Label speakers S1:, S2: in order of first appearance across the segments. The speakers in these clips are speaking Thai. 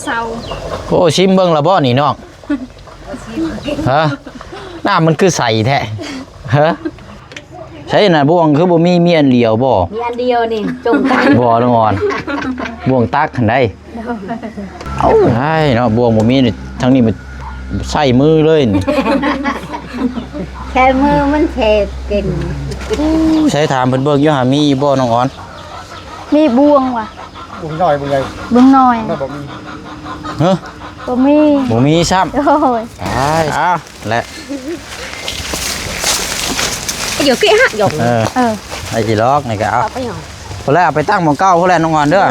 S1: เศร้า
S2: โอ้ชิมเบิ่งละบ่นี่น้องฮะน้ามันคือใสแท้ฮะใช่น่ะบ่วงคือบ่มีอันเดียวบ่
S1: มีอันเดียวนี่จงกัน
S2: บ่น้องอ่อนบ่วงตักหั่นได้เอ้าใช่เนาะบ่วงบ่มีนี่ทั้งนี้มันใส่มือเลยนี่
S1: แค่มือมันแช่เก่ง
S2: ใช้ถามเพิ่นเบิ่งอยู่หามีบ่น้องอ่อน
S1: มีบ่วงว่ะ
S3: บ่วงน้อยบ่ใหญ่
S1: บ่วงน้อย
S3: บ่มี
S2: ฮะบ่มีซ้ำ
S1: โอ้ย
S2: อ้าวแหละ
S1: เดี๋ยวกี้ฮะหยก
S2: ไอ้จีล็อกนี่ก็เอา
S1: ไปหยอก
S2: พอแล้วเอาไปตั้งหม้อเก้าพอแล้วน้องอ่อนเด้อ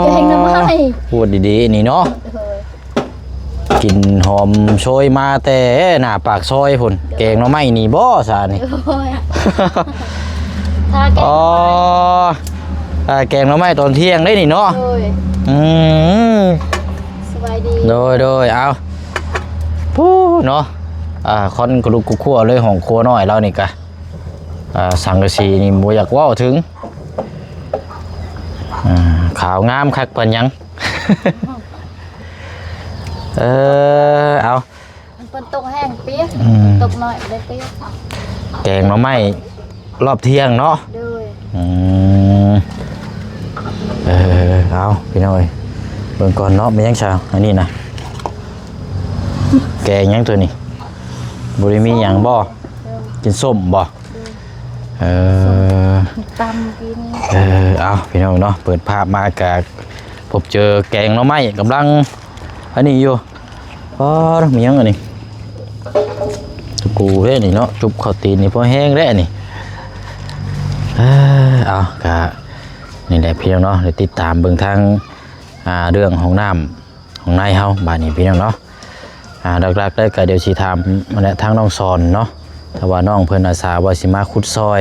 S1: เก่งนะไม่
S2: พูดดีๆนี่เนาะกินหอมโชยมาแต่หน้าปากซอยพุ่นแกงหน่อไม้นี่บ่ซะนี่อ๋อแกงหน่อไม้ตอนเที่ยงได้นี่เนาะ
S1: สบายดี
S2: โดยเอาปู้เนาะคอนกระลุกคั่วเลยของครัวน้อยเรานี่กะสังกะสีนี่บ่อยากเว้าถึงขาวงามคักปานหยังเอา
S1: ฝนตกแห้งเปี๊ยกตกหน่อยได้เปี๊ยก
S2: แกงหน่อไม้รอบเที่ยงเนาะเอาพี่น้อยเบิ่งก่อนเนาะเป็นยังชาวอันนี้นะแกงยังตัวนี้บ่ได้มีหยังบ่กินส้มบ่
S1: ตำกิน
S2: เอาพี่น้องเนาะเปิดภาพมากะพบเจอแกงหน่อไม้กำลังอันนี้อยู่มียังอันนี้ตะกูเฮ้นี่เนาะจุบข้าวตีนนี่พอแห้งแล้วนี่เอากะนี่แหละพี่น้องเนาะเดี๋ยวติดตามเบิ่งทางเรื่องของน้ำของนายเฮาบ้านนี้พี่น้องเนาะหลักๆได้ก็เดี๋ยวสิถามมาแล้วทางน้องสอนเนาะถ้าว่าน้องเพิ่นอาสาว่าสิมาขุดซอย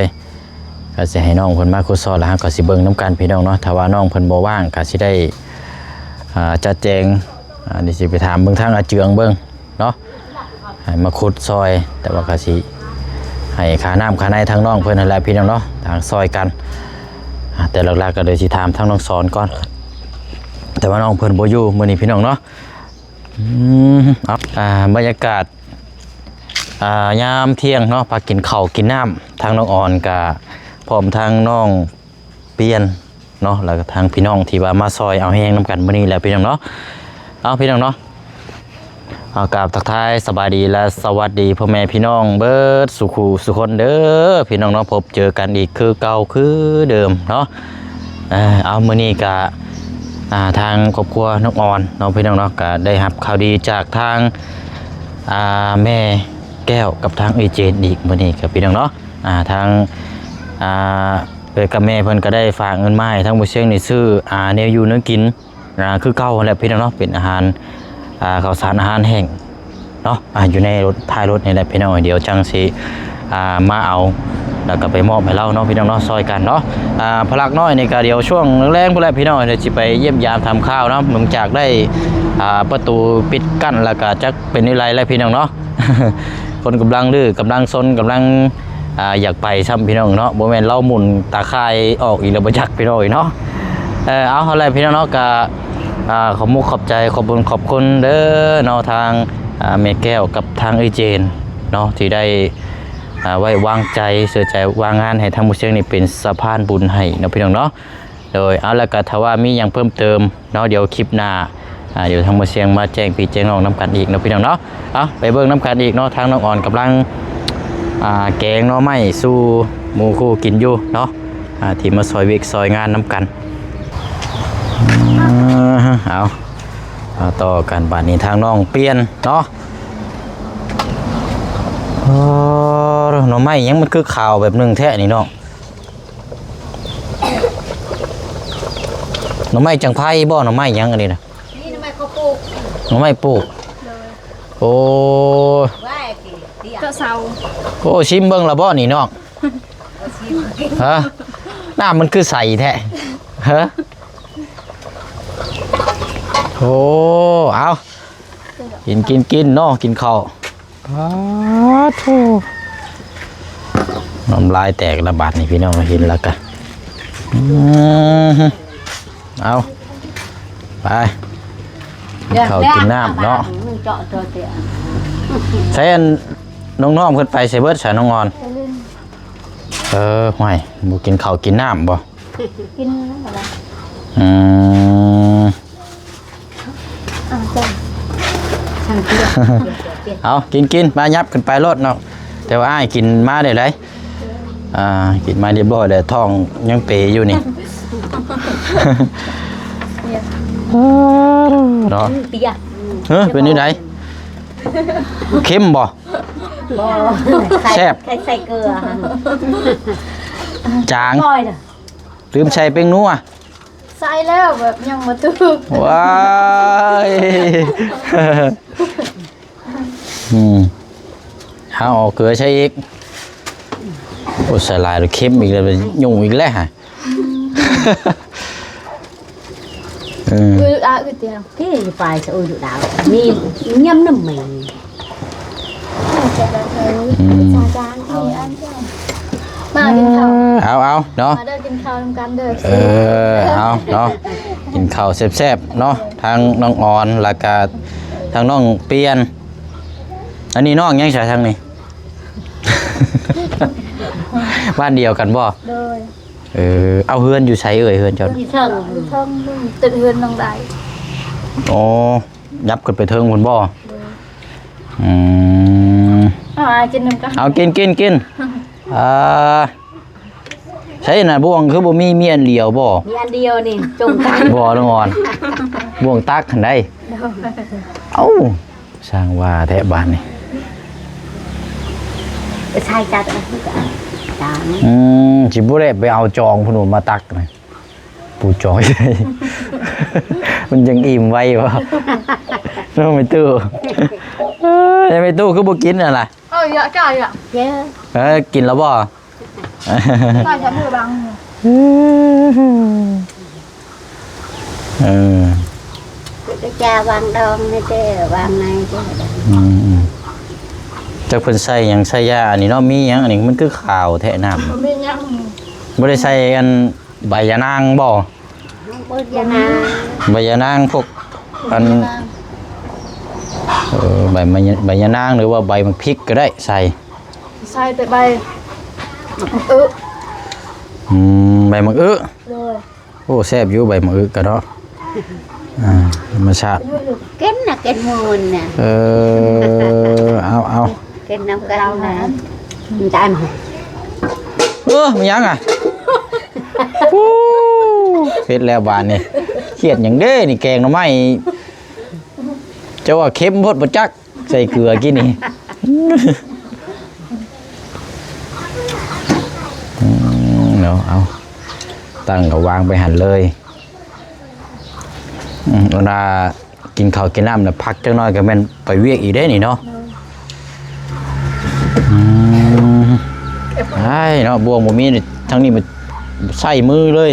S2: ก็สิให้น้องเพิ่นมาขุดซอยแล้วก็สิเบิ่งน้ำกันพี่น้องเนาะถ้าว่าน้องเพิ่นบ่ว่างก็สิได้จัดแจงเดี๋ยวสิไปถามเบิ่งทางอาเจืองเบิ่งเนาะให้มาขุดซอยแต่ว่าก็สิให้ค่าน้ำค่าในทางน้องเพิ่นนั่นแหละพี่น้องเนาะทางซอยกันแต่หลักๆก็เดี๋ยวสิถามทางน้องสอนก่อนแต่ว่าน้องเพิ่นบ่อยู่มื้อนี้พี่น้องเนาะบรรยากาศยามเที่ยงเนาะพากินข้าวกินน้ำทางน้องอ่อนกับพร้อมทางน้องเปียนเนาะแล้วก็ทางพี่น้องที่ว่ามาซอยเอาแห้งน้ำกันมื้อนี้แหละพี่น้องเนาะเอาพี่น้องเนาะเอากราบทักทายสบายดีและสวัสดีพ่อแม่พี่น้องเบิดสุขสุคนเด้อพี่น้องเนาะพบเจอกันอีกคือเก่าคือเดิมเนาะเอามื้อนี้ก็ทางครอบครัวน้องอ่อนน้องพี่น้องเนาะก็ได้รับข่าวดีจากทางแม่แก้วกับทางเจนอีกมื้อนี้กับพี่น้องเนาะทางกับแม่เพิ่นก็ได้ฝากเงินมาให้ทางบ่เชียงนี่ซื้อแนวอยู่เนื้อกินคือเก่าแหละพี่น้องเนาะเป็นอาหารข้าวสารอาหารแห้งเนาะอยู่ในรถท้ายรถนี่แหละพี่น้องเดี๋ยวจังสิมาเอาแล้วก็ไปมอบให้เราเนาะพี่น้องเนาะซอยกันเนาะพลักน้อยในก็เดี๋ยวช่วงแรงพวกแรกพี่น้องเดี๋ยวจะไปเยี่ยมยามทำข้าวเนาะหลังจากได้ประตูปิดกั้นแล้วก็จักเป็นนิไรแล้วพี่น้องเนาะ คนกำลังดื้อกำลังซนกำลังอยากไปซ้ำพี่น้องเนาะบ่แม่นเล่าหมุนตาคายออกอีกแล้วบ่จักพี่น้องเนาะเอาอะไรพี่น้องเนาะก็ขอบมุกขอบใจขอบคุณเด้อเนาะทางแม่แก้วกับทางเจนเนาะที่ได้ไว้วางใจเสื่อใจวางงานให้ทางมุเชียงนี่เป็นสะพานบุญให้นะพี่น้องเนาะโดยเอาละก็ถ้าว่ามีอย่างเพิ่มเติมเนาะเดี๋ยวคลิปหน้าเดี๋ยวทางมุเชียงมาแจ้งพี่แจ้งน้องน้ำกันอีกนะพี่น้องเนาะเอาไปเบิ่งน้ำกันอีกเนาะทางน้องอ่อนกำลังแกงเนาะไม่สู้หมูคู่กินอยู่เนาะที่มาซอยวิกซอยงานน้ำกันเอาต่อกันบ้านนี้ทางน้องเปลี่ยนเนาะหน่อไม้ยังมันคือข่าวแบบนึงแท้นี่เนาะหน่อไม้จังไพ่บ่หน่อไม้ยังอันนี้นะ
S1: นี่หน่อไม้เขาปลูก
S2: หน่อไม้ปลูกโอ้
S1: ก็เศร้า
S2: โอ้ชิมเบิ่งละบ่นี่น้องฮะน้ามันคือใสแท้ฮะ อ้เอากินเนาะกินข้าวอ้าทูน้ำลายแตกระบาดนี่พี่น้องเห็นแล้วกันเอาไปข้าวกินน้ำเนาะใช้น้องๆเพิ่นไปใส่เบิดใส่น้องงอนห่วยบ่กินข้าวกินน้ำบ่
S1: กินอะไร
S2: เอากินมายับขึ้นไปรถเนาะแต่ว่าอ้ายกินมาได้ไรกินมาเรียบร้อยแล้วท้องยังเปยอยู่นี่เนาะเป็นยังไงเข้มบ่แซ่บ
S1: ใส่เกลือ
S2: จางลืมใส่เป็นนัว
S3: ใส่แล้วแบบยังมาตึก
S2: ว้ายเอาออกเกลือใช่อีกโอ้ใส่ลายแล้วเข้มอีกแล้วยุ่งอีกแล้วฮะ
S3: คือเตียง
S1: ที่ไปจะอุดดาวมีเงียบน้ำมัน
S3: มากินข้าว
S2: เอาเนาะ
S3: มาเดินกินข้าวทำกันเด้
S2: อเอาเนาะกินข้าวแซ่บๆเนาะทางน้องอ่อนแล้วก็ทางน้องเปียนอันนี้น้องยังใช่ทางนี้ บ้านเดียวกันบ่เอาเฮือนอยู่ใช้เฮือนจน
S3: ท่องติดเฮือนน้องได้
S2: โอ้ยับขึ้นไปเทิงบนบ่
S3: กินน้ำกัน
S2: เอากินใช่น่ะบ่วงคือบ่มีอันเดียวบ่
S1: มีอันเดียวนี่จงกัน
S2: บ่ละงอนบ่วงตักหันได้เอ้าสร้างว่าแท้บ้านนี่
S1: ใช่จัด
S2: สิบ่ได้ไปเอาจองพุ่นมาตักนะปูจอยมันยังอิ่มไว้บ่น้องไม่ตู้ไม่ตู้คือบ่กินน่ะล่ะ
S3: เยอะจ้าอ่ะ
S1: เยอะ
S2: กินแล้วบ่
S3: ใช่มือบัง
S1: จะวางดองนี่เด้วางในเด้
S2: จะเพิ่นใส่หยังใส่ยาอันนี้เนาะมีหยังอันนี้มันคือข่าวแท้น้ำ
S3: มีหยัง
S2: บ่ได้ใส่อันใบยะนางบ่ใบยะนางพวกอันใบยะนางหรือว่าใบมะพริกก็ได้ใส่
S3: แต่ใบ
S2: ใบมะอึโอ้แซ่บอยู่ใบมะอึก็เนาะธรรมชาติ
S1: เก็นน่ะเก็นมูลน่ะ
S2: เอา
S1: เก็นน้ำกันนะมันตายมั้ย
S2: มียังอ่ะเผ็ดแล้วบานนี่เครียดอย่างเด้นี่แกงหน่อไม้เจ้าว่าเค็มพดบ่จักใส่เกลือกินนี่เนาะเอาตั้งก็วางไปหั่นเลยเวลากินข้าวกินน้ำเนี่ยพักจังน้อยก็แม่นไปเวียกอีกได้นี่เนาะใช่เนาะบวงบ่มีทั้งนี้มันใส่มือเลย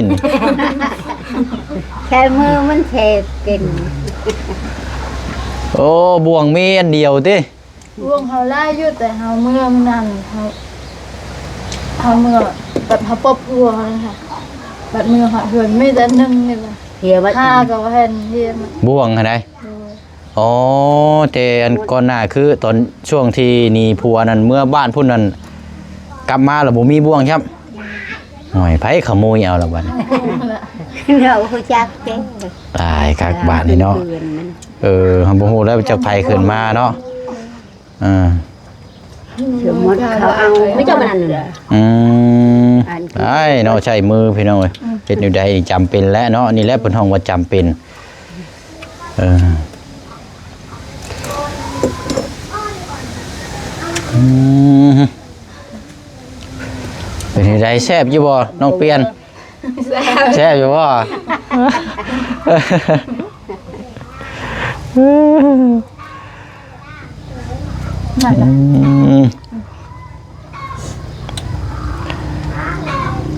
S1: แค่มือมันเทกิน
S2: โอ้บวงมีอันเดียวติ
S3: บวงเฮาไล่อยู่แต่เฮาเมื่อมันนั่นเฮาเมื่อแบบเฮาปบหัวค่ะแบบมือเฮาเหือนไม่แต่นึงนี่ล่ะ
S1: เฮียว่า
S3: 5ก็เห็นเฮีย
S2: บวงหั่นใดอ๋อแต่อันก่อนหน้าคือตอนช่วงที่นี่ผัวนั่นเมื่อบ้านพุ่นนั่นกลับมาแล้วบ่มีบ่วงครับหน่อยไผขโมยเอาละบัด
S1: เราฮู้จักเด้
S2: ตายคักบาดนี่เนาะเฮาบ่ฮู้แล้วจักไผขึ้นมาเนาะ
S1: หมดเขาเอาไม่จำมัน
S2: ไอ้เนาะใช้มือพี่น้องเอ้ยเฮ็ดอยู่ใดจำเป็นแล้วเนาะนี่แหละเพิ่นฮ้องว่าจำเป็นเป็นไงแซ่บอยู่บ่น้องเปลี่ยนแซ่บอยู่บ่
S3: นั่นแหละ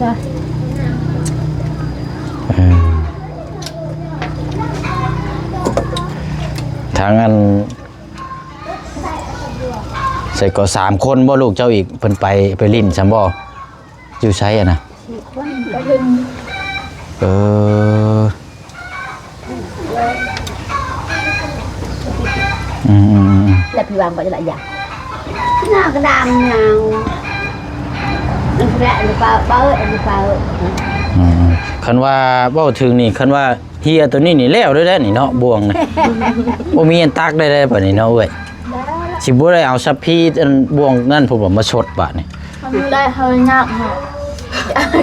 S3: จ้ะ
S2: ทางอันใส่ก็3คนบ่ลูกเจ้าอีกเพิ่นไปลิ้นซำบ่อยู่ไสอ่ะนะ
S3: ไปถึง
S2: เออ
S1: แล้วพี่วางก็จะหลายอย่างหน้ากระดามเงาอันแรกอันเปล่าเบอร์อันเปล่า
S2: คันว่าเว้าถึงนี่คันว่าเฮียตัวนี้นี่แล้วได้แล้วนี่เนาะบ่วงนี่ บ่มีอันตักได้บัดนี้เนาะเอ้ยสิบ่ได้เอาซับพีอันบ่วงนั่นผมว่ามาชดบาดนี่
S3: ทำได้เฮายากฮะ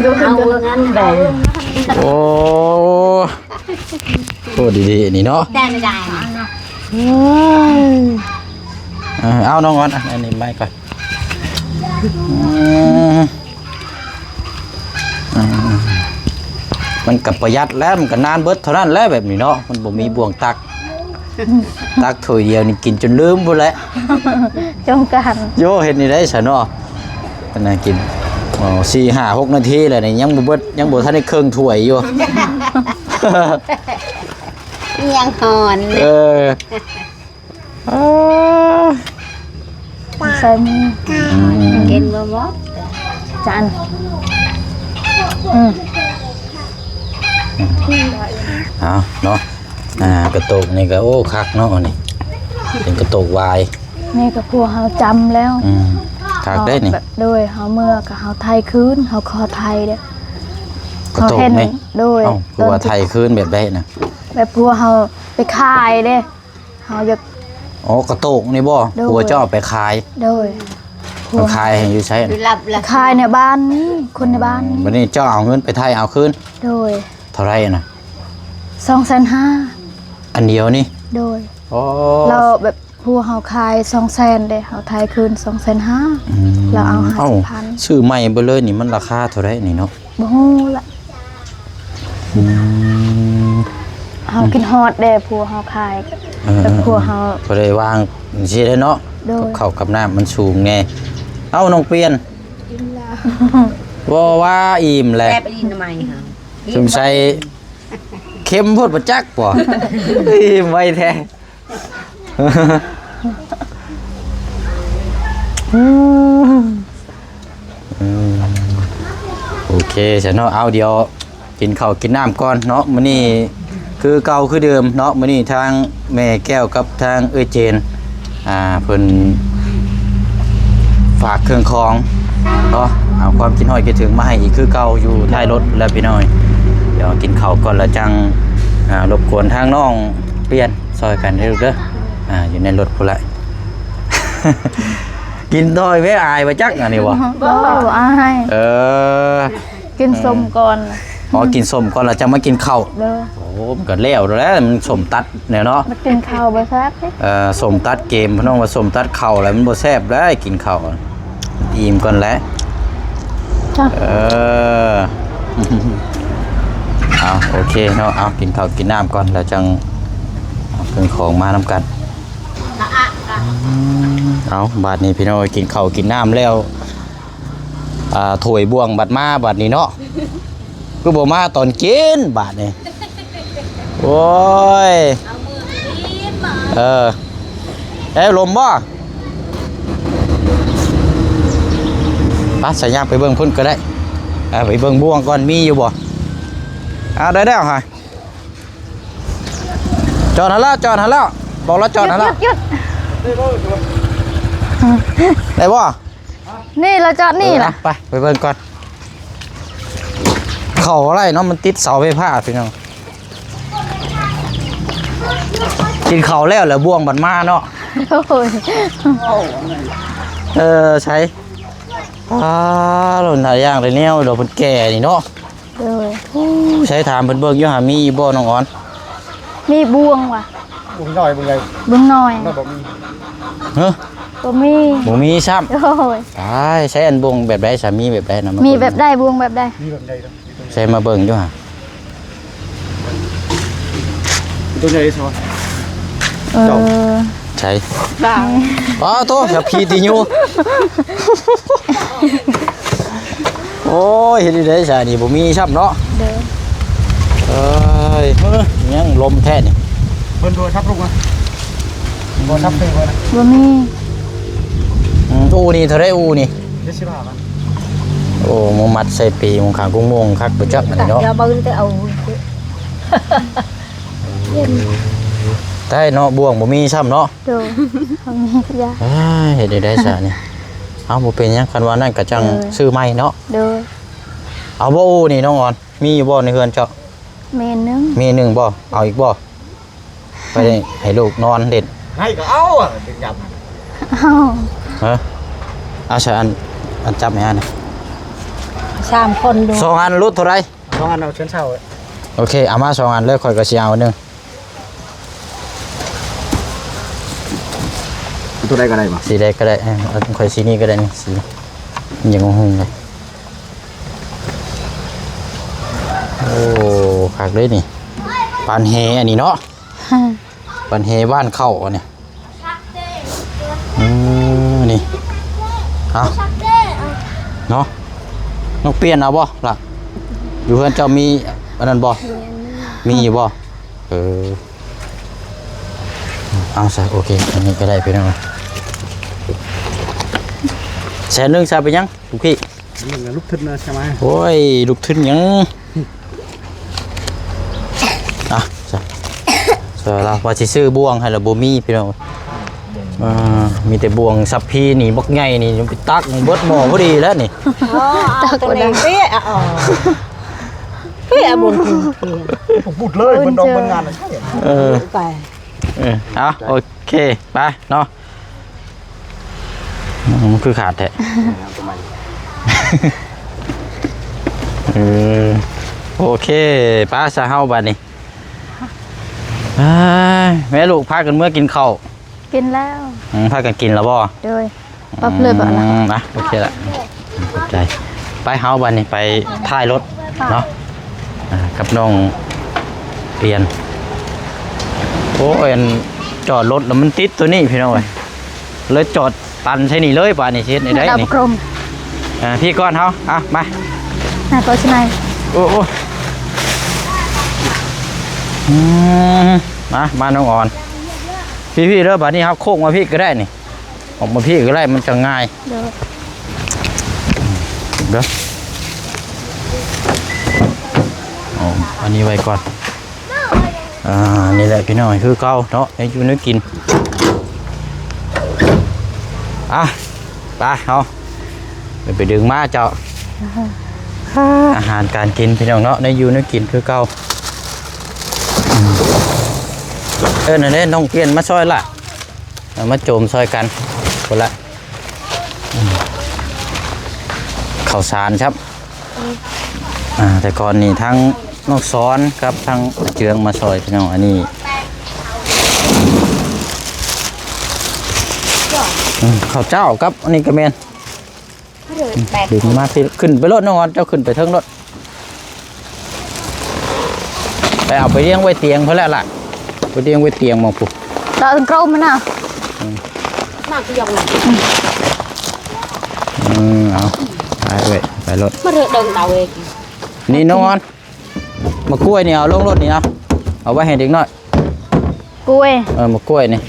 S3: ก็
S1: เอางั้นแบบ
S2: โอ้โหดีๆนี่เนาะ
S1: แต่ไม่ได้
S2: เอาน้องก่อนอันนี้ไม้ก่อนมันกับประหยัดแล้วมันก็นานเบิดเท่านั้นแหล้วแบบนี้เนาะมันบ่มีบ่วงตักตักถ้วยเดียวนี่กินจนลืมพุ่นแหละ
S3: จงกัน
S2: โยเฮ็ดนี่ได้ซะเนาะก็น่ากินอ๋อ4 5 6นาทีแล้วนี่ยังบ่เบิดยังบ่ทันได้ครึ่งถ้วยอยู่
S1: ยังหอน
S2: เออ
S3: ใส่มือ
S1: กินบ่บ่
S3: จาน
S2: เอาเนาะกระโตกนี่ก็โอ้คักเนาะนี่เป็นกระโตกวาย
S3: นี่ก็พวกเฮาจำแล้ว
S2: คักได้นี่
S3: แบบโดยเฮาเมื่อกับเฮาไทยคืนเฮาขอไทยเด้อก
S2: ระโตกนี่
S3: โดย
S2: เอ้าคือว่าไทยคืนแบบได้นะ
S3: แบบพวกเฮาไปขายเด้เฮาอยาก
S2: อ๋อกระโตกนี่บ่
S3: โดย
S2: ผัวเจ้าเอาไปขาย
S3: โดยพว
S2: มาก ขายให้อยู่ใช้
S1: หลับละ
S3: ขายในบ้านนี้คนในบ้านนี้
S2: วันนี้เจ้าเอาเงินไปไทยเอาคืน
S3: โดย
S2: เท่าไหร่น่ะ
S3: 250,000
S2: อันเดียวนี่
S3: โดย
S2: โอ้
S3: เราแบบพวกเฮาขาย200,000เด้เฮาไทยคืน250,000เราเอา
S2: เอ้า
S3: 50,000
S2: ชื่อใหม่เบ่เลยนี่มันราคาเท่าไหร่นี่เนาะ
S3: บ่ฮู้ละ
S2: อืม
S3: เฮากินฮอดเด้พวกเฮาขายแบบพวกเฮา
S2: บ่ได้วางสิได้เนาะ
S3: โดย
S2: กับข้าวกับน้ำมันสูงไงเอ้าน้องเปลี่ยนว่าว่าอิ่มแหละ
S1: แกไปดินทำไมฮะ
S2: สงสัยเค็มโพดประจักป่ะ อิ่มไวแท้โอเคฉันเนาะเอาเดี๋ยวกินข้าวกินน้ำก่อนเนาะมื้อนี้คือเก่าคือเดิมเนาะมื้อนี้ทางแม่แก้วกับทางเจนเพิ่นฝากเครื่องคองเนาะเอาความคิดฮอดคิดถึงมาให้อีกคือเก่าอยู่ท้ายรถแล้วพี่น้อยเดี๋ยวกินข้าวก่อนแล้วจังรบกวนทางน้องเปลี่ยนซอยกันได้ลูกเด้ออยู่ในรถพุ่นละ กินด้อยไม่อายบ่จักอันนี้บ่
S3: บ่อาย
S2: เออ
S3: กินส้มก่อน
S2: อ๋อกินส้มก่อนแล้วจะมากินข้าว
S3: เด้อ
S2: โอ้มันก็แล้วแล้วมันส้มตัดเนี่ยเนาะ
S3: มากินข้าวบ่แซ่บเด้
S2: ส้มตัดเกมพี่น้องว่าส้มตัดข้าวแล้วมันบ่แซ่บได้กินข้าวอิ่มก่อนแล้ว
S3: จ้ะ
S2: เอาโอเคเนาะเอากินข้าวกินน้ำก่อนแล้วจังเอาเครื่องของมานำกันเอาบาดนี้พี่น้องกินข้าวกินน้ำแล้วถ้วยบ่วงบัดมาบัดนี้เนาะคือบ่มาตอนกินบาดนี้โอ้ยลมบ่ปัดสายยางไปเบิ่งพุ่นก็ได้ไปเบิ่งบ่วงก่อนมีอยู่บ่ได้แล้วฮะจอดหันแล้วบอกแล้วจอดหันแล้ว
S3: หยุด
S2: ได้บ่
S3: นี่เราจอดนี่ล่ะ
S2: ไปเบิ่งก่อนเข้าอะไรเนาะมันติดเสาไฟฟ้าพี่น้องกินข้าวแล้วบ่วงบัดมาเนาะ
S3: โอ้ย
S2: ใช้หล่นหลายอย่างเลยเนี่ยเดี๋ยวเพิ่นแก่นี่เนาะ
S3: เด้อ
S2: ใช้ถามเพิ่นเบิ่งอยู่หามีบ่น้องอ่อน
S3: มีบวงว่ะ
S4: บุญหน่อยบุญใหญ่
S3: บวงน้อย
S4: ไม่บอกมี
S2: เฮ้อ
S3: บ่มี
S2: บ่มีซ้ำ
S3: โอ้ย
S2: ใช้อันบงแบบใดสามีแบบใดนะ
S3: มีแบบได้บวงแบบได้
S4: มีแบบใหญ่ด้วย
S2: ใช้มาเบิ่งอยู่หา
S4: ตัวใหญ่สอน
S2: ใช้
S3: บ้า
S2: อ๋อโตกับพี่ติยูโอ้ยเฮ็ดได้ซะนี่บ่มีซ้ำเนาะ
S3: เด้อ
S2: ยังลมแท้นี่
S4: เพิ่นตัวทับลูกนะ บ่ซับเพลงบ่นะ
S3: บ่มี
S2: อูนี่เท่าไรอูนี่
S4: 75บาท
S2: โอ้มมัดใส่ปีมขางกุ้งม่วงคักไปจักอันนี้เนาะ
S1: giờ bưng tới ầu
S2: ได้เนาะบ่วงบ่มีซ้ำเนาะ
S3: โดยเขามียา
S2: เฮ็ดได้ซะนี่เอาบ่เป็นหยังคันว่านั่นก็จังซื้อใหม่เนาะ
S3: โดย
S2: เอาบ่อูนี่น้องอ่อนมีอยู่บ่ในเฮือนเจ้า
S3: เมนนึง
S2: มีหนึ่งบ่เอาอีกบ่ไปให้ลูกนอนเด็ด
S4: ให้ก็เอาอ่ะถึงยับ
S3: เอ้า
S2: เฮ้เอาใส่อันจับให้อันนี่
S1: 3 คนดู
S2: สองอันรุดเท่าไหร่
S4: น้องอันเอาเชิญเช่า
S2: โอเคเอามาสองอันเลยข่อยก็สิเอาอันหนึง
S4: ตัวใดก็ได้บ่
S2: สีใดก็ได้เอาข่อยสีนี้ก็ได้นี่สีมันยังงงๆเลยโอ้คักเลยนี่ปานแฮอันนี้เนาะปานแฮบ้านเข้าอันนี้นี่เอาเนาะน้องเปลี่ยนเอาบ่ล่ะอยู่เพื่อนเจ้ามีอันนั้นบ่มีอยู่บ่เอาซะโอเคอันนี้ก็ได้พี่น้องแสนหนึงซะไปยังลูกพี่
S4: นี่ลูกทึนนะใช่ไหม
S2: โอ้ยลูกทึนยังอ่ะซะเราว่าสิซื้อบ่วงให้ละบ่มีพี่น้องมีแต่บ่วงสับพีนี่บักใหญ่นี่ไปตักเบิดหม้อพอดีแล้วนี่
S1: tao này biết biết buồn
S4: ผมพูดเลยมันดองมันงานเลยใช่
S1: phải
S2: เอาโอเคไปเนาะมันคือขาดแท้โอเคป้าซะเฮาบัดนี้แม่ลูกพากันเมื่อกินข้าว
S3: กินแล้ว
S2: พากันกินแล้วบ่
S3: โดยปั๊บเลยบ่ล่ะ
S2: นะโอเคละขอบใจไปเฮาบัดนี้ไปท้ายรถเนาะกับน้องเปลี่ยนโอ้ยจอดรถแล้วมันติดตัวนี้พี่น้องเอ้ยเลยจอดตันใช่นี่เลยป่ะนี่เช็ดนี่ได้
S3: ดาว
S2: นี่
S3: กรม
S2: พี่ก้อนเฮามา
S3: น่าก็ใช่ไหม
S2: โอ้มาน้องอ่อนพี่เด้อบัดนี้ครับโค้งมาพี่ก็ได้นี่ออกมาพี่ก็ได้มันจะง่าย
S3: โดย
S2: เด้ออันนี้ไว้ก่อนนี่แหละพี่น้องคือเก่าเนาะให้อยู่นึกกินไปเอาไปดึงมาเจ้าอาหารการกินพี่น้องเนาะในอยู่นึกกินคือเก่านั่นนี่น้องเปลี่ยนมาซอยละมาโจมซอยกันคนละข้าวสารครับแต่ก่อนนี่ทั้งนอกซ้อนครับทั้งเจืองมาซอยพี่น้องอันนี้ข้าวเจ้าครับอันนี้กระเมนดึงมาพี่ขึ้นไปรถน้องอ่อนเจ้าขึ้นไปเทิงรถไปเอาไปเลี้ยงไว้เตียงเพื่อแล้วล่ะไปเลี้ยงไว้เตียงมองปุ๊บ
S3: ดาวกรมมันน่ะ
S1: mà cái dòng này
S2: เอาไปเว้ยไปรถ
S1: mà được đừng đầu về
S2: นี่น้องอ่อนมากล้วยนี่เอาลงรถนี่เอาไว้ให้เด็กน้อย
S3: กล้วย
S2: มากล้วยนี่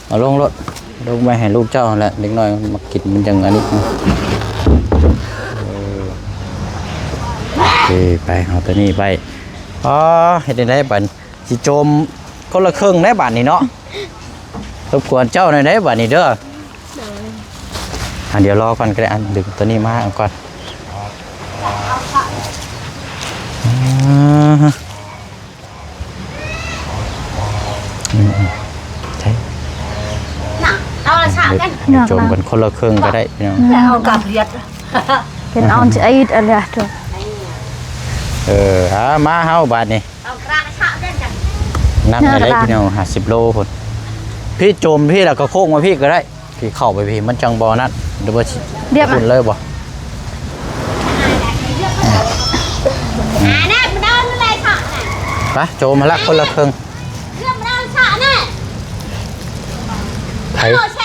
S2: เอาลงรถลงไปให้ลูกเจ้าแหละเด็กน้อยมากินมันจังอันนี้โอเคไปเอาตัวนี้ไปเห็นได้บัดสิโจมคนละครึ่งได้บัดนี่เนาะรบกวนเจ้าหน่อยได้บัดนี่เด้อเดี๋ยวรอก่อนก็ได้ดึงตัวนี้มาก่อนใช่
S1: đâu là sao cái
S2: โจมกันคนละครึ่งก็ได้พี่น้อง
S1: เอากลับเรียด
S3: เป็นออนจะอีดอะไรตัว
S2: มาเฮาบาดนี่
S1: เอากระชากได้จัง
S2: นับไปได้พี่น้อง50 โลพุ่นพี่โจมพี่แล้วก็โค้งมาพี่ก็ได้พี่เข้าไปพี่มันจังบ่นั่นหรือว่า
S3: เรียบ
S2: พุ่นเลยบ่
S1: nè mình đâu nó lại sọ nè
S2: ไปโจมมาละคนละครึ่ง
S1: เรื่องมันเอาสะแน่
S2: ไผ
S1: โอเค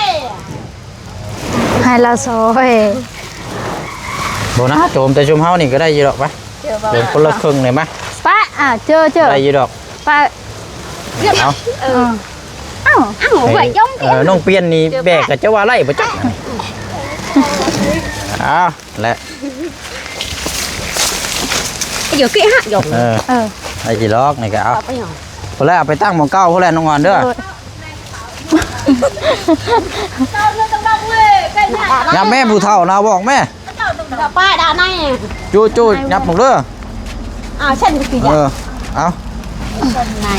S3: ให้ละซอย
S2: บ่นะโจมแต่โจมเฮานี่ก็ได้อยู่ดอกไปโจมคนละครึ่งเลยมั้ย
S3: ป้าเจอ
S2: ได้อยู่ดอก
S3: ป้า
S2: เอา
S1: อ้าวไว้ย่อม
S2: น้องเปลี่ยนนี่แบกก็จะว่าไล่บ่จักอ้าวและ
S1: อยู่kia ha dục
S2: ไอ้สิล็อกนี่ก็เอา
S1: ไปหน่อย
S2: พอแล้วเอาไปตั้งหม้อเก่าพอแล้วน้องอ่อนเด้อยับแม่ผู้เฒ่านะบอกแม่
S1: ป้าด้านใน
S2: จู้ยับหมดเด้อ
S1: เช่นกี่อย่าง
S2: เอา
S1: ใน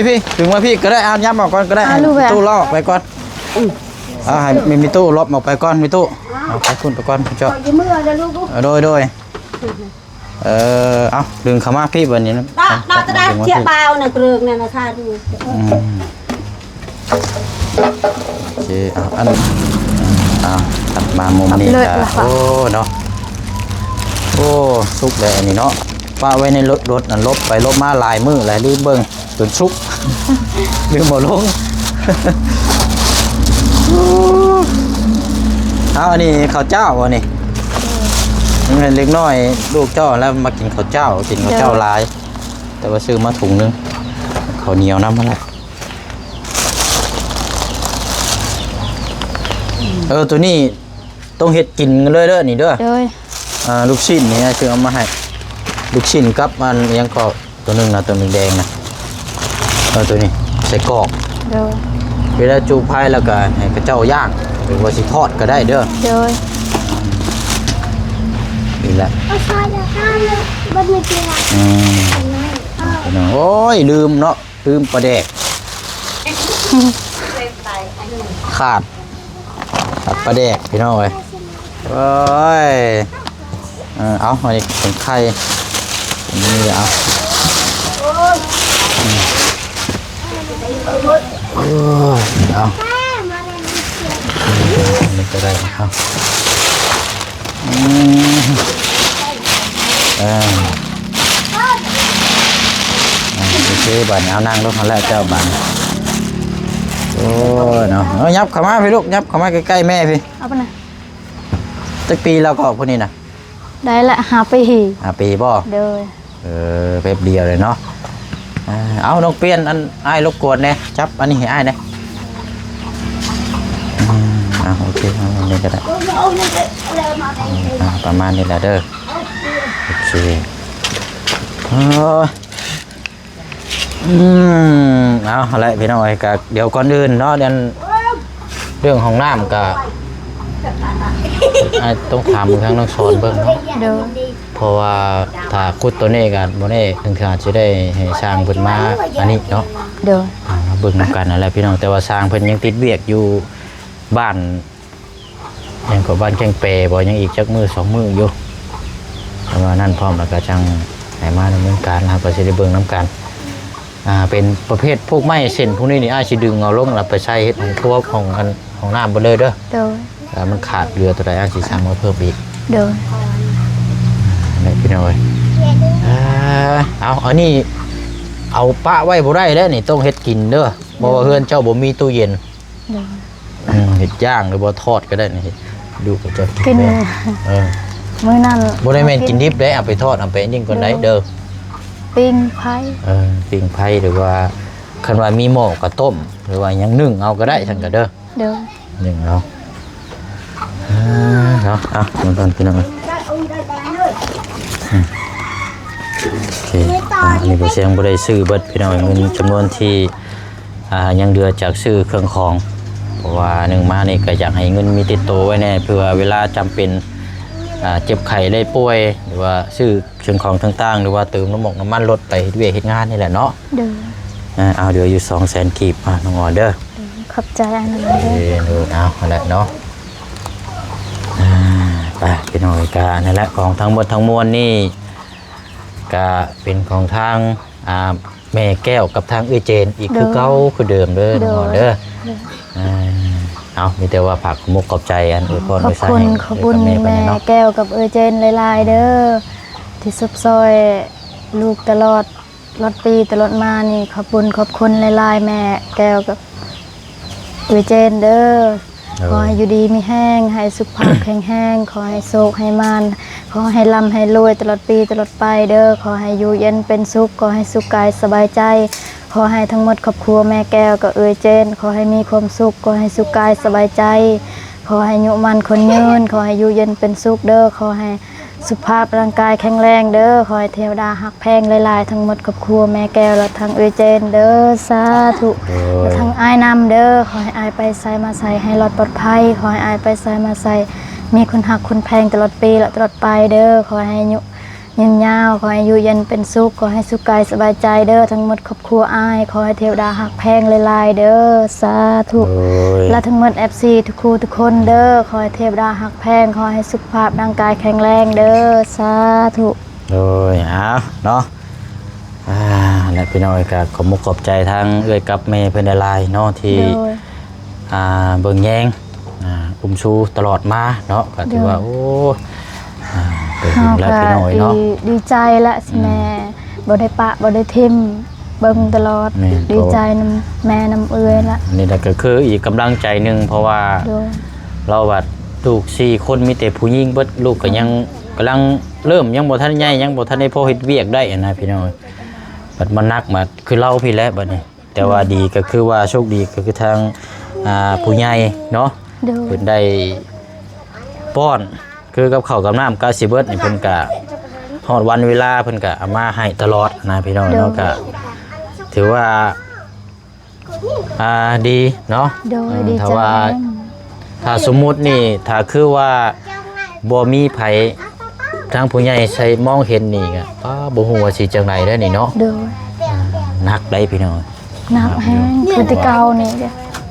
S2: พี่ถึงว่าพี่ก็ได้เอายับออกก่อนก็ได้ตู้ล็อกไปก่อนให้มีตู้ล็อกออกไปก่อนมีตู้เอาไปคุณไปก่อนเจ้า
S1: เมื่อจะลูก
S2: โดยเอาดึงเข้ามาพี่วันนี้นะ
S1: เราจะได้เทียบเบาในเกลือเนี่ยนะคะดู
S2: โอเคอันตัดมามุมนี้จ้ะโอ้เนาะโอ้สุกเลยอันนี้เนาะป้าไว้ในรถนั่นลบไปลบมาลายมือลายลืมเบิ่งจนสุกลืมหมดลงเอาอันนี้ข้าวเจ้าวะนี่เล็กน้อยลูกเจ้าแล้วมากินข้าวเจ้าลาย แต่ว่าซื้อมาถุงนึงข้าวเหนียวน้ำมันแหละตัวนี้ต้องเฮ็ดกินเลยเด้อนี่เด้อลูกชิ้นนี่ซื้อเอามาให้ลูกชิ้นกับมันยังก็ตัวนึงนะตัวนึงแดงนะตัวนี้ใส่กรอกเวลาจูพายแล้วก็ให้กระเจ้าย่างหรือว่าสิทอดก็ได้เด้อนี่แหละโอ้ยลืมเนาะลืมปลาแดกขาดปลาแดกพี่น้องเอ้ยโอ้ยเอาอันนี้เป็นไข่นี่เอาเอานี่ก็ได้ครับโอเคบัดเอานั่งรถมาแล้วเจ้าบันโอ้เนาะยับเข้ามาพี่ลูกยับเข้ามาใกล้ๆแม่พี่
S3: เอาไปไหน
S2: สักปีเราก็คนนี้นะ
S3: ได้ละ
S2: ปีบ่
S3: เด้อ
S2: แป๊บเดียวเลยเนาะเอาน้องเปลี่ยนอันไอ้รบกวนเนี่ยจับอันนี้ให้ไอ้เนี่ยโอเคอันนี้ก็ได้ประมาณนี้แหละเด้อโอเคเอาอะไรพี่น้องไอ้กะเดี๋ยวก่อนอื่นเนาะเรื่องของน้ำกะต้องถามมึงทั้งน้องสอนเบิ่งเนาะเพราะว่าถ้าคุดตัวนี้กันโมเน่ถึงอาจจะได้ให้สร้างเพิ่นมาอันนี้เนาะเบิ่งนำกันอะไรพี่น้องแต่ว่าสร้างเพิ่นยังติดเวียกอยู่บ้านยังกับบ้านแจ้งเปรบ่ยังอีกจักมือ2 มืออยู่แต่ว่านั่นพร้อมแล้วก็จังให้มาดำเนินการนะครับก็สิได้เบิ่งนำกันเป็นประเภทพวกไม้เส้นพวกนี้นี่สิดึงเอาลงแล้วไปใช้เฮ็ดของครัวของน้ำบ่เลยเด้อมันขาดเรือตัวใดสิสร้างมาเพิ่มอีกนี่พี่น้อยเอาอันนี้เอาปะไว้บ่ได้แล้วนี่ต้องเฮ็ดกินเด้อบ่ว่าเฮือนเจ้าบ่มีตู้เย็นเฮ็ดย่างหรือบ่ทอดก็ได้นี่ดูก็จะกิน
S3: มื้อนั้น
S2: บ่ได้แม่นกินดิบได้เอาไปทอดเอาไปยิ่งคนใดเด้อ
S3: ปิ้งไผ่
S2: ปิ้งไผ่หรือว่าคันว่ามีหม้อก็ต้มหรือว่ายังนึ่งเอาก็ได้ซั่นก็เด้อนึ่งเอาเนาะมันตอนพี่น้องโอเคอันนี้ก็เสียงบ่ได้ซื้อเบิดพี่น้องเงินจำนวนที่ยังเดือจากซื้อเครื่องของเพราะว่าหนึ่งมานี่ก็อยากให้เงินมีติดตัวไว้แน่เพื่อเวลาจำเป็นเจ็บไข้ได้ป่วยหรือว่าซื้อเครื่องของต่างๆหรือว่าเติมน้ำมันรถไปเฮ็ดงานนี่แหละเนาะเอาเดี๋ยวอยู่200,000 กีบน้องออเดอร์
S3: ขอบใจอันนั้น
S2: เอาแหละเนาะไปพี่น้องกันนั่นแหละของทั้งหมดทั้งมวลนี่ก็เป็นของทางแม่แก้วกับทางเอเจนอีกคือเก่าคือเดิมเด้อน้องเด้อเอามีแต่ว่าผักมุกขอบใจอันพร
S3: ขอบคุณแม่แก้วกับเอเจนหลายๆเด้อที่ซุบซอยลูกตลอดปีตลอดมานี่ขอบคุณหลายๆแม่แก้วกับเอเจนเด้อขอให้อยู่ดีมีแห้งให้สุขภาพแข็งแรงขอให้โชคให้มันขอให้ร่ำให้รวยตลอดปีตลอดไปเด้อขอให้อยู่เย็นเป็นสุขขอให้สุขกายสบายใจข อให้ทั้งหมดครอบครัวแม่แก้วกับเอยเจนขอให้มีความสุขขอให้สุขกายสบายใจขอให้อายุมันคนยืนขอให้อยู่เย็นเป็นสุขเด้อขอให้สุขภาพร่างกายแข็งแรงเด้อขอให้เทวดาหักแพงหลายๆทั้งหมดครอบครัวแม่แก้วและทั้งเอยเจนเด้อสาธุและทั้งอ้ายนำเด้อขอให้อ้ายไปใส่มาใส่ให้รอดปลอดภัยขอให้อ้ายไปใส่มาใส่มีคนหักคนแพงตลอดปีและตลอดไปเด้อขอให้อายุยืนยาวขอให้อยู่เย็นเป็นสุขขอให้สุขกายสบายใจเด้อทั้งหมดครอบครัวอ้ายขอให้เทวดาหักแพงหลายๆเด้อสาธุและทั้งหมด FC ทุกคู่ทุกคนเด้อขอให้เทวดาหักแพงขอให้สุขภาพร่างกายแข็งแรงเด้อสาธุ
S2: โดยเนาะและพี่น้อยก็ขอบมุกขอบใจทั้งเอ้ยกับแม่เพิ่นได้หลายเนาะที่เบิ่งแยงอุ้มชูตลอดมาเนาะก็ถือว่าโอ้เป็นแล้วพี่น้อยเนาะ
S3: ดีใจละแม่บ่ได้ปะบ่ได้ทิมเบิ่งตลอดดีใจนำแม่นำเอื้อยละ
S2: นี่ก็คืออีกกำลังใจนึงเพราะว่าเราว่าลูก4คนมีแต่ผู้หญิงเบิดลูกก็ยังกำลังเริ่มยังบ่ทันใหญ่ยังบ่ทันได้พอเฮ็ดเวียกได้นะพี่น้อยบัดมันนักมาคือเราพี่แล้วบัดนี้แต่ว่าดีก็คือว่าโชคดีก็คือทางผู้ใหญ่เนาะเพิ่นได้ป้อนคือกับข้าวกับน้ำกาสิเบิดนี่เพิ่นก็ฮอดวันเวลาเพิ่นก็เอามาให้ตลอดนะพี่น้องเนาะก็ถือว่าดีเนาะถ้าสมมุตินี่ถ้าคือว่าบ่มีไผทางผู้ใหญ่ใช้มองเห็นนี่ก็บ่ฮู้ว่าสิจังได๋เด้อนี่เนาะหนักได้พี่น้อง
S3: หนักแฮงคือแต่เก่านี่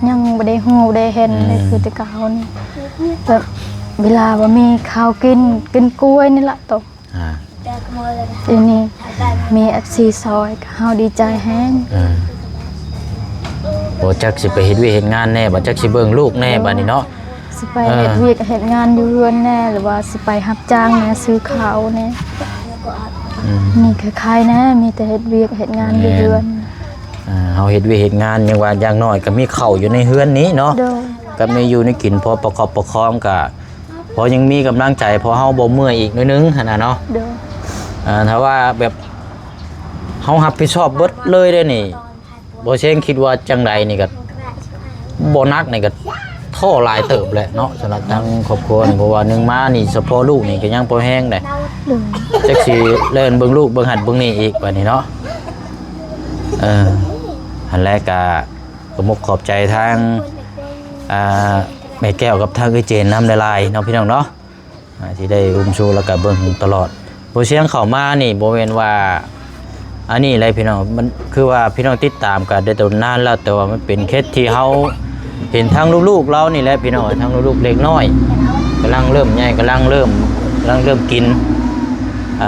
S3: ยังบ่ได้ฮู้ได้เห็นเลยคือแต่เก่านี่แบบเวลาว่ามีข้าวกินกล้วยนี่ละตกทีนี้มี FC ซอยเฮาดีใจแฮง
S2: บ่จักสิไปเฮ็ดเวียกเฮ็ดงานแน่บ่จักสิเบิ่งลูกแน่บัดนี้เนาะ
S3: สิไปเฮ็ดเวียกเฮ็ดงานอยู่เรือนแน่หรือว่าสิไปรับจ้างแน่ซื้อข้าวแน่นี่คล้ายๆนะมีแต่เฮ็ดเวียกเฮ็ดงานอยู่เรือน
S2: เฮาเฮ็ดเวียกเฮ็ดงานยังว่าอย่างน้อยก็มีข้าวอยู่ในเฮือนนี้เนาะก็มีอยู่ในกินพอประกอบประคองก็พอยังมีกำลังใจพอเฮาบ่เมื่อยอีกนิดนึงหั่นน่ะเนาะถ้าว่าแบบเฮารับผิดชอบเบิดเลยเด้นี่บ่เช่นคิดว่าจังไดนี่ก็บ่นักนี่ก็ท้อหลายเติบแหละเนาะสำหรับทางครอบครัวนี่เพราะว่านึงมานี่เฉพาะลูกนี่ก็ยังบ่แห้งได้จักสิเล่นเบิ่งลูกเบิ่งหัดเบิ่งนี่อีกบัดนี้เนาะอันแรกก็ขอบใจทางแม่แก้วกับทางเจนน้ำลายน้องพี่น้องเนาะที่ได้อุ้มชูแล้วก็เบิ่งตลอดโบเชียงเข้ามานี่โบเวนว่าอันนี้อะไรพี่น้องมันคือว่าพี่น้องติดตามกันได้ตัวนานแล้วแต่ว่ามันเป็นเคสที่เขาเห็นทางลูกๆเรานี่แหละพี่น้องทางลูกๆเล็กน้อยกำลังเริ่มใหญ่กำลังเริ่มกิน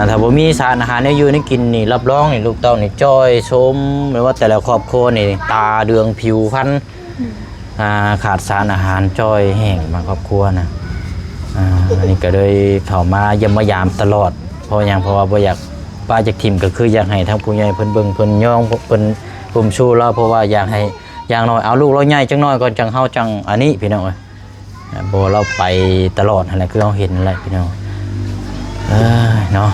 S2: ถ้าบ่มีสารอาหารอยู่ในกินนี่รับรองนี่ลูกเต้านี่จ้อยชมหรือว่าแต่ละครอบครัวนี่ตาเดืองผิวพรรณขาดสารอาหารจ้อยแห้งมาครอบครัวนะอันนี้ก็เลยเข้ามาเยี่ยมมายามตลอดเพราะว่าบ่อยากป้าจากทีมก็คืออยากให้ทางผู้ใหญ่เพิ่นเบิ่งเพิ่นย่องเพิ่นปุ่มชูเราเพราะว่าอยากให้อย่างน้อยเอาลูกเราใหญ่จังน้อยก่อนจังเฮาจังอันนี้พี่น้องบ่เราไปตลอดนั่นแหละคือเราเห็นนั่นแหละพี่น้องเนาะ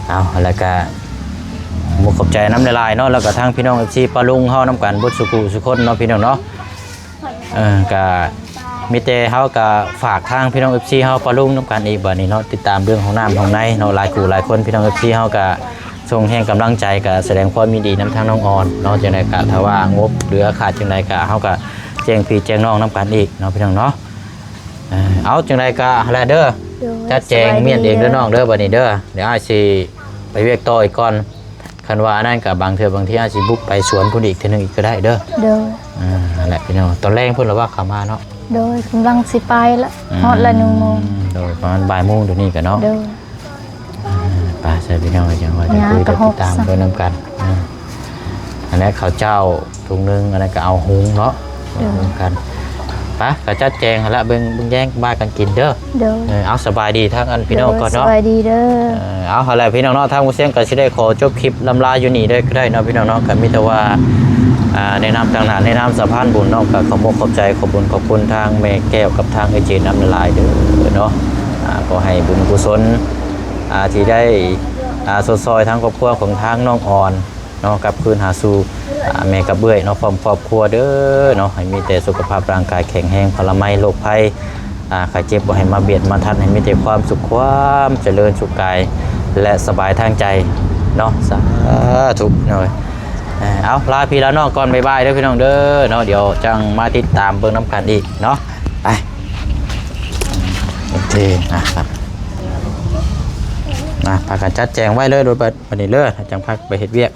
S2: เอาแล้วก็บ่ขอบใจน้ำลายเนาะแล้วก็ทางพี่น้อง FC ปาลุงเฮานำกันบ่สุขุสุคนเนาะพี่น้องเนาะก็มีแต่เฮาก็ฝากทางพี่น้อง FC เฮาปาลุงนำกันอีกบัดนี้เนาะติดตามเรื่องของน้ำของในเนาะหลายคู่หลายคนพี่น้อง FC เฮาก็ส่งแห่งกำลังใจก็แสดงความยินดีนำทางน้องออนเนาะจังได๋ก็ถ้าว่างบเหลือขาดจังได๋ก็เฮาก็แจ้งพี่แจ้งน้องนำกันอีกเนาะพี่น้องเนาะเอาจังได๋ก็แลเด้อจัดแจงเมียนเองเด้อน้องเด้อบัดนี้เด้อเดี๋ยวอ้ายสิไปเวียกต่ออีกก่อนคันว่านั่นก็บางเทื่อบางทีอาจสิบุกไปสวนพุ่นอีกเทื่อนึงอีกก็ได้เด้อนั่นแหละพี่น้องตอนแรกเพิ่นว่าเข้ามาเนาะ
S3: โดยกำลังสิไปละฮอดละ1 โมง
S2: โดยประมาณบ่ายโมงเดี๋ยวนี้ก็เนาะไปใส่พี่น้องจังว่าจะคุยติดตามไปนำกันอันนี้ข้าวเจ้าถุงนึงอันนั้นก็เอาหุงเนาะนำกันไปก็จัดแจงละเบิ่งแย่งบ้ากันกินเด้อเอาสบายดีทั้งอันพี่น้องก่อนเนาะ
S3: สบายดีเด้อ
S2: เอาหั่นแหละพี่น้องเนาะทางผู้เสี่ยงก็สิได้ขอจบคลิปลำลาอยู่นี่ได้เนาะพี่น้องเนาะก็มีแต่ว่าในนามต่างๆในนามสะพานบุญเนาะก็ขอบใจขอบคุณทางแม่แก้วกับทางไอเจนน้ำลายเด้อเนาะก็ให้บุญกุศลที่ได้สดซอยทางครอบครัวของทางน้องอ่อน เนาะกลับคืนหาสู่แม่กับเบื้อยเนาะพร้อมครอบครัวเด้อเนาะให้มีแต่สุขภาพร่างกายแข็งแรงพลไม้โรคภัยไข้เจ็บบ่ให้มาเบียดมาทันให้มีแต่ความสุขความเจริญสุขกายและสบายทางใจเนาะสาธุหน่อยเอาลาพี่ลาน้องก่อนบ๊ายบายเด้อพี่น้องเด้อเนาะเดี๋ยวจังมาติดตามเบิ่งน้ำกันอีกเนาะไปโอเคครับพากันจัดแจงไว้เลยโดยบัดนี้เลยจังพักไปเฮ็ดเวียก